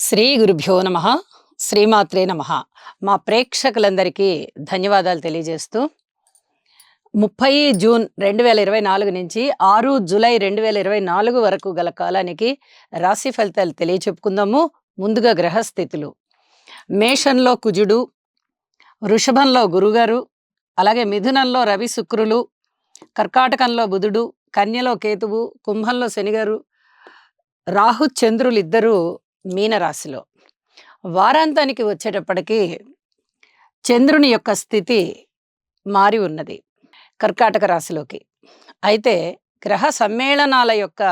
శ్రీ గురుభ్యో నమ. శ్రీమాత్రే నమ. మా ప్రేక్షకులందరికీ ధన్యవాదాలు తెలియజేస్తూ 30 జూన్ 2024 నుంచి 6 జూలై 2024 వరకు గల కాలానికి రాశి ఫలితాలు తెలియచెప్పుకుందాము. ముందుగా గ్రహస్థితులు: మేషంలో కుజుడు, వృషభంలో గురుగారు, అలాగే మిథునంలో రవి శుక్రులు, కర్కాటకంలో బుధుడు, కన్యలో కేతువు, కుంభంలో శనిగారు, రాహు చంద్రులు ఇద్దరు మీనరాశిలో. వారాంతానికి వచ్చేటప్పటికి చంద్రుని యొక్క స్థితి మారి ఉన్నది కర్కాటక రాశిలోకి. అయితే గ్రహ సమ్మేళనాల యొక్క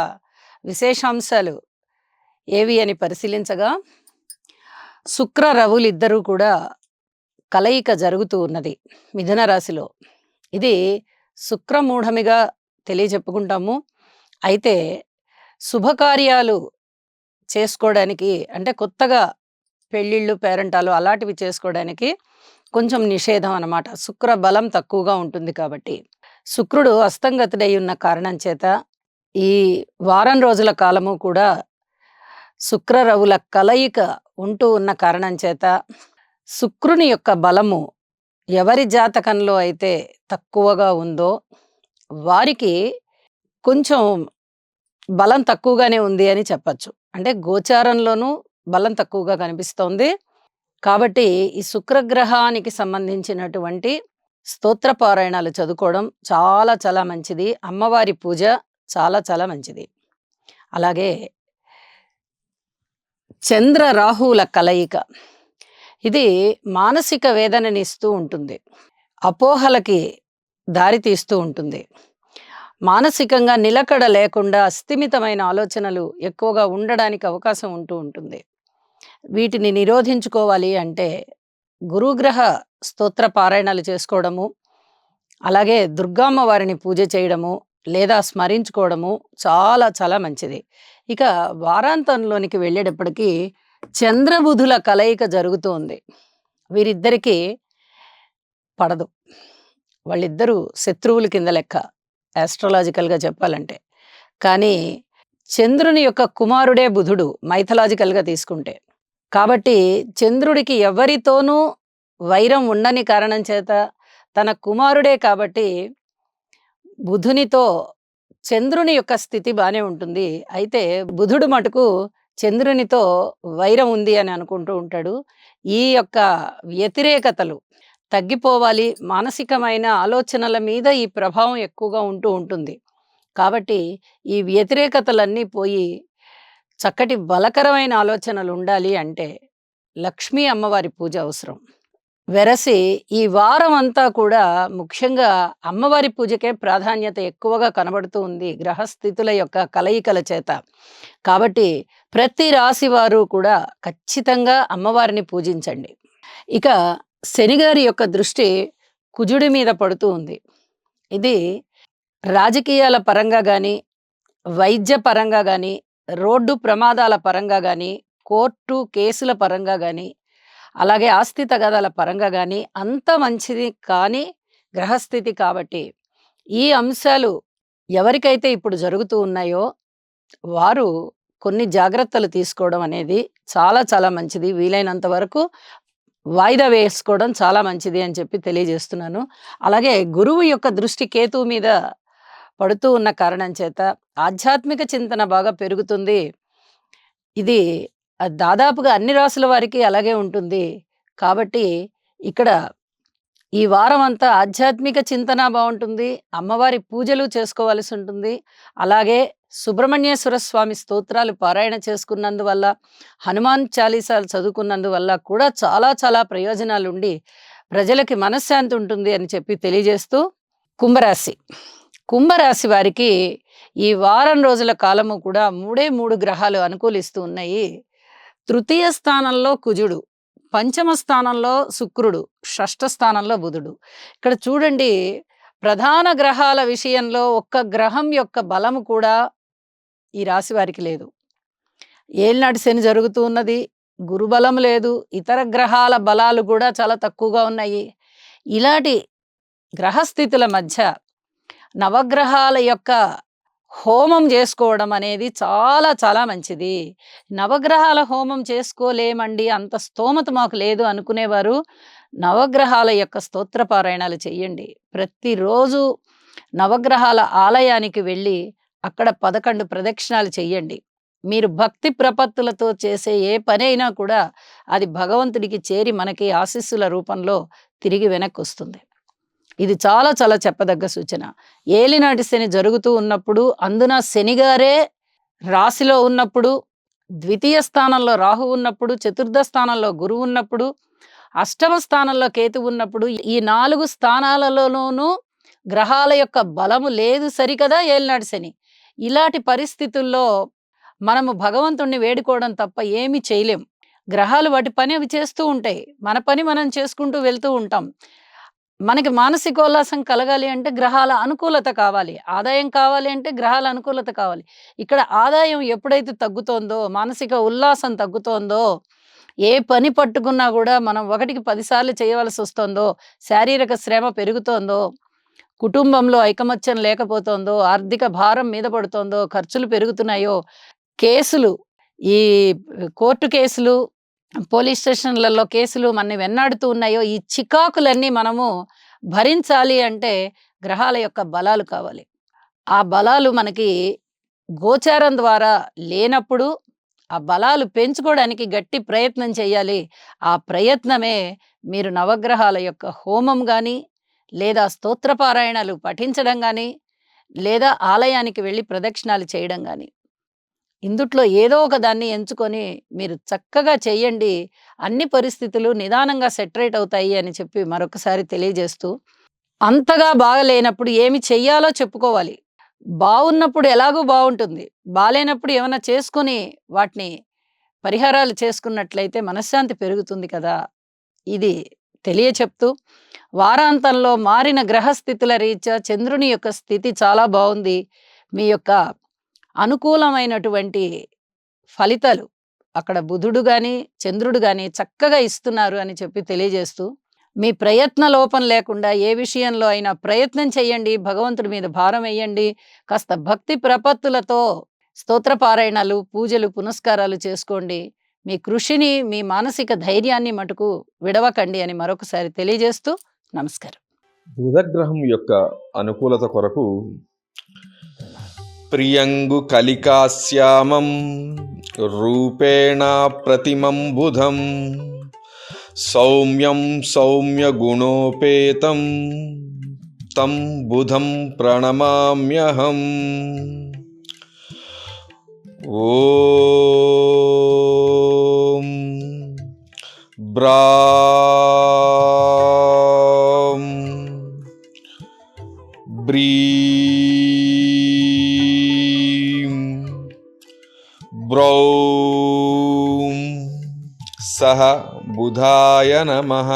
విశేషాంశాలు ఏవి అని పరిశీలించగా, శుక్ర రవులిద్దరూ కూడా కలయిక జరుగుతూ ఉన్నది మిథున రాశిలో. ఇది శుక్రమూఢమిగా తెలియజెప్పుకుంటాము. అయితే శుభకార్యాలు చేసుకోవడానికి, అంటే కొత్తగా పెళ్ళిళ్ళు పేరంటాలు అలాంటివి చేసుకోవడానికి కొంచెం నిషేధం అన్నమాట. శుక్ర బలం తక్కువగా ఉంటుంది కాబట్టి. శుక్రుడు అస్తంగతుడై ఉన్న కారణం చేత ఈ వారం రోజుల కాలము కూడా శుక్ర రవుల కలయిక ఉంటూ ఉన్న కారణం చేత శుక్రుని యొక్క బలము ఎవరి జాతకంలో అయితే తక్కువగా ఉందో వారికి కొంచెం బలం తక్కువగానే ఉంది అని చెప్పచ్చు. అంటే గోచారంలోనూ బలం తక్కువగా కనిపిస్తోంది. కాబట్టి ఈ శుక్రగ్రహానికి సంబంధించినటువంటి స్తోత్ర పారాయణాలు చదువుకోవడం చాలా చాలా మంచిది. అమ్మవారి పూజ చాలా చాలా మంచిది. అలాగే చంద్ర రాహువుల కలయిక ఇది మానసిక వేదననిస్తూ ఉంటుంది, అపోహలకి దారి తీస్తూ ఉంటుంది. మానసికంగా నిలకడ లేకుండా అస్థిమితమైన ఆలోచనలు ఎక్కువగా ఉండడానికి అవకాశం ఉంటూ ఉంటుంది. వీటిని నిరోధించుకోవాలి అంటే గురుగ్రహ స్తోత్ర పారాయణాలు చేసుకోవడము, అలాగే దుర్గామ్మ వారిని పూజ చేయడము లేదా స్మరించుకోవడము చాలా చాలా మంచిది. ఇక వారాంతంలోనికి వెళ్ళేటప్పటికీ చంద్రబుధుల కలయిక జరుగుతోంది. వీరిద్దరికీ పడదు. వాళ్ళిద్దరూ శత్రువుల కింద లెక్క ఆస్ట్రాలాజికల్గా చెప్పాలంటే. కానీ చంద్రుని యొక్క కుమారుడే బుధుడు మైథలాజికల్గా తీసుకుంటే. కాబట్టి చంద్రుడికి ఎవరితోనూ వైరం ఉండని కారణం చేత తన కుమారుడే కాబట్టి బుధునితో చంద్రుని యొక్క స్థితి బాగానే ఉంటుంది. అయితే బుధుడు మటుకు చంద్రునితో వైరం ఉంది అని అనుకుంటూ ఉంటాడు. ఈ యొక్క వ్యతిరేకతలు తగ్గిపోవాలి, మానసికమైన ఆలోచనల మీద ఈ ప్రభావం ఎక్కువగా ఉంటూ ఉంటుంది. కాబట్టి ఈ వ్యతిరేకతలన్నీ పోయి చక్కటి బలకరమైన ఆలోచనలు ఉండాలి అంటే లక్ష్మీ అమ్మవారి పూజ అవసరం. వెరసి ఈ వారం అంతా కూడా ముఖ్యంగా అమ్మవారి పూజకే ప్రాధాన్యత ఎక్కువగా కనబడుతూ ఉంది గ్రహస్థితుల యొక్క కలయికల చేత. కాబట్టి ప్రతి రాశి వారు కూడా ఖచ్చితంగా అమ్మవారిని పూజించండి. ఇక శనిగారి యొక్క దృష్టి కుజుడి మీద పడుతూ ఉంది. ఇది రాజకీయాల పరంగా కానీ, వైద్య పరంగా కానీ, రోడ్డు ప్రమాదాల పరంగా కానీ, కోర్టు కేసుల పరంగా కానీ, అలాగే ఆస్తి తగాదాల పరంగా కానీ అంత మంచిది కానీ గ్రహస్థితి. కాబట్టి ఈ అంశాలు ఎవరికైతే ఇప్పుడు జరుగుతూ ఉన్నాయో వారు కొన్ని జాగ్రత్తలు తీసుకోవడం అనేది చాలా చాలా మంచిది. వీలైనంత వరకు వాయిదా వేసుకోవడం చాలా మంచిది అని చెప్పి తెలియజేస్తున్నాను. అలాగే గురువు యొక్క దృష్టి కేతువు మీద పడుతూ ఉన్న కారణం చేత ఆధ్యాత్మిక చింతన బాగా పెరుగుతుంది. ఇది దాదాపుగా అన్ని రాసుల వారికి అలాగే ఉంటుంది. కాబట్టి ఇక్కడ ఈ వారం అంతా ఆధ్యాత్మిక చింతన బాగుంటుంది. అమ్మవారి పూజలు చేసుకోవాల్సి ఉంటుంది. అలాగే సుబ్రహ్మణ్యేశ్వర స్వామి స్తోత్రాలు పారాయణ చేసుకున్నందువల్ల, హనుమాన్ చాలీసాలు చదువుకున్నందువల్ల కూడా చాలా చాలా ప్రయోజనాలు ఉండి ప్రజలకి మనశ్శాంతి ఉంటుంది అని చెప్పి తెలియజేస్తూ, కుంభరాశి కుంభరాశి వారికి ఈ వారం రోజుల కాలము కూడా మూడు గ్రహాలు అనుకూలిస్తూ ఉన్నాయి. తృతీయ స్థానంలో కుజుడు, పంచమ స్థానంలో శుక్రుడు, షష్ఠ స్థానంలో బుధుడు. ఇక్కడ చూడండి, ప్రధాన గ్రహాల విషయంలో ఒక్క గ్రహం యొక్క బలము కూడా ఈ రాశి వారికి లేదు. ఏలినాటి శని జరుగుతూ ఉన్నది, గురుబలం లేదు, ఇతర గ్రహాల బలాలు కూడా చాలా తక్కువగా ఉన్నాయి. ఇలాంటి గ్రహస్థితుల మధ్య నవగ్రహాల యొక్క హోమం చేసుకోవడం అనేది చాలా చాలా మంచిది. నవగ్రహాల హోమం చేసుకోలేమండి, అంత స్తోమత మాకు లేదు అనుకునేవారు, నవగ్రహాల యొక్క స్తోత్ర పారాయణాలు చెయ్యండి. ప్రతిరోజు నవగ్రహాల ఆలయానికి వెళ్ళి అక్కడ 11 ప్రదక్షిణాలు చెయ్యండి. మీరు భక్తి ప్రపత్తులతో చేసే ఏ పనైనా కూడా అది భగవంతుడికి చేరి మనకి ఆశీస్సుల రూపంలో తిరిగి వెనక్కొస్తుంది. ఇది చాలా చాలా చెప్పదగ్గ సూచన. ఏలినాటి శని జరుగుతూ ఉన్నప్పుడు, అందున శనిగారే రాశిలో ఉన్నప్పుడు, ద్వితీయ స్థానంలో రాహు ఉన్నప్పుడు, చతుర్థ స్థానంలో గురువు ఉన్నప్పుడు, అష్టమ స్థానంలో కేతువు ఉన్నప్పుడు, ఈ 4 స్థానాలలోనూ గ్రహాల యొక్క బలము లేదు సరికదా ఏలినాటి శని. ఇలాంటి పరిస్థితుల్లో మనము భగవంతుణ్ణి వేడుకోవడం తప్ప ఏమీ చేయలేం. గ్రహాలు వాటి పని అవి చేస్తూ ఉంటాయి. మన పని మనం చేసుకుంటూ వెళ్తూ ఉంటాం. మనకి మానసికోల్లాసం కలగాలి అంటే గ్రహాల అనుకూలత కావాలి. ఆదాయం కావాలి అంటే గ్రహాల అనుకూలత కావాలి. ఇక్కడ ఆదాయం ఎప్పుడైతే తగ్గుతోందో, మానసిక ఉల్లాసం తగ్గుతోందో, ఏ పని పట్టుకున్నా గూడా మనం ఒకటికి 10 సార్లు చేయవలసొస్తోందో, శారీరక శ్రమ పెరుగుతోందో, కుటుంబంలో ఐకమత్యం లేకపోతోందో, ఆర్థిక భారం మీద పడుతోందో, ఖర్చులు పెరుగుతున్నాయో, కేసులు, ఈ కోర్టు కేసులు, పోలీస్ స్టేషన్‌లలో కేసులు మనని వెన్నాడుతూ ఉన్నాయో, ఈ చికాకులన్నీ మనము భరించాలి అంటే గ్రహాల యొక్క బలాలు కావాలి. ఆ బలాలు మనకి గోచారం ద్వారా లేనప్పుడు, ఆ బలాలు పెంచుకోవడానికి గట్టి ప్రయత్నం చేయాలి. ఆ ప్రయత్నమే మీరు నవగ్రహాల యొక్క హోమం గాని, లేదా స్తోత్రపారాయణాలు పఠించడం గాని, లేదా ఆలయానికి వెళ్లి ప్రదక్షిణాలు చేయడం గాని. ఇందుట్లో ఏదో ఒక దాన్ని ఎంచుకొని మీరు చక్కగా చెయ్యండి. అన్ని పరిస్థితులు నిదానంగా సెటరేట్ అవుతాయి అని చెప్పి మరొకసారి తెలియజేస్తూ, అంతగా బాగలేనప్పుడు ఏమి చెయ్యాలో చెప్పుకోవాలి. బావున్నప్పుడు ఎలాగూ బావుంటుంది. బాలేనప్పుడు ఏమన్నా చేసుకొని వాటిని పరిహారాలు చేసుకున్నట్లయితే మనశ్శాంతి పెరుగుతుంది కదా! ఇది తెలియచెప్తూ, వారాంతంలో మారిన గ్రహస్థితుల రీత్యా చంద్రుని యొక్క స్థితి చాలా బావుంది. మీ యొక్క అనుకూలమైనటువంటి ఫలితాలు అక్కడ బుధుడు గాని, చంద్రుడు గాని చక్కగా ఇస్తున్నారు అని చెప్పి తెలియజేస్తూ, మీ ప్రయత్న లోపం లేకుండా ఏ విషయంలో అయినా ప్రయత్నం చేయండి. భగవంతుడి మీద భారం ఎయ్యండి. కాస్త భక్తి ప్రపత్తులతో స్తోత్రపారాయణాలు, పూజలు, పునస్కారాలు చేసుకోండి. మీ కృషిని, మీ మానసిక ధైర్యాన్ని మటుకు విడవకండి అని మరొకసారి తెలియజేస్తూ నమస్కారం. బుధగ్రహం యొక్క అనుకూలత కొరకు ప్రియంగు కలికాశ్యామం రూపేణ ప్రతిమం బుధం సౌమ్యం సౌమ్య గుణోపేతం తం బుధం ప్రణమామ్యహం. ఓం బ్రాం బ్రీం బ్రౌం సహ బుధాయ నమః.